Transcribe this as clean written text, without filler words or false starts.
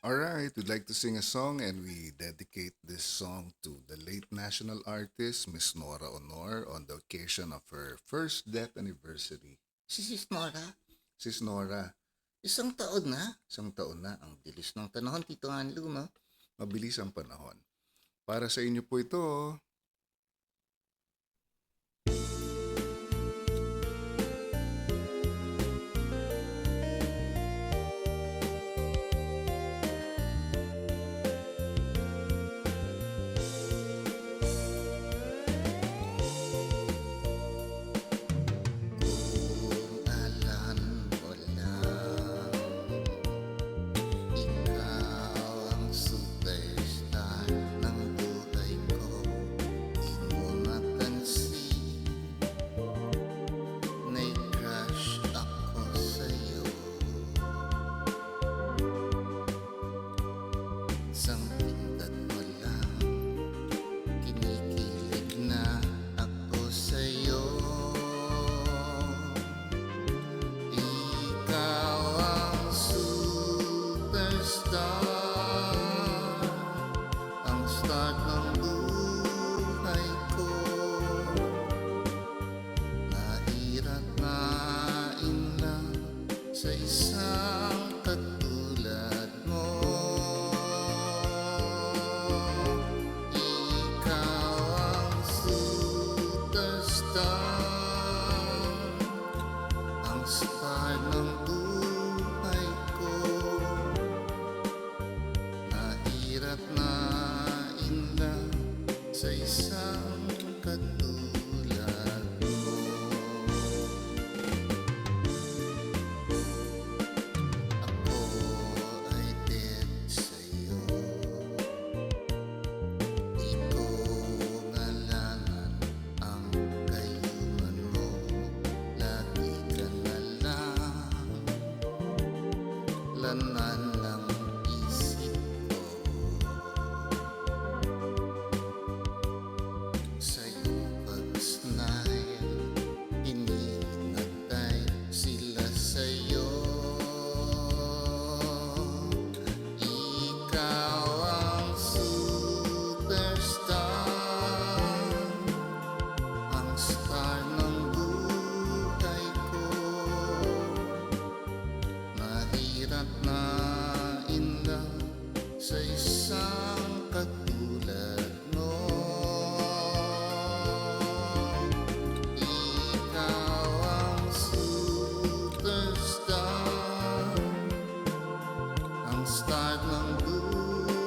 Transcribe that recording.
All right, we'd like to sing a song and we dedicate this song to the late national artist, Miss Nora Honor, on the occasion of her first death anniversary. Si Sis Nora, Sis Nora, isang taon na. isang taon na, Ang bilis ng panahon, Tito Anlu, no? mabilis ang panahon. Para sa inyo po ito. Kung alam ko lang, ikaw ang superstar ng buhay ko. Di mo napansin, crush ako sa'yo. Isang pindot mo lang, kinikilig na ako sa'yo. Ikaw ang superstar, ang star ng buhay ko. Nahirap na lang sa isang katulad mo. Ikaw ang superstar, ang star ng buhay ko. Nahirap na lang sa isang katulad mo. Ako ay dead sa'yo, di ko ngalanan ang kayuman mo. Lagi ka na lang, laman ng isip ko. Sa'yo pag-smile, iniinatay sila sa'yo. Ikaw ang superstar, ang star ng buhay ko. Mahirap na lang sa isang katulad mo. Ikaw ang superstar, ang star ng buhay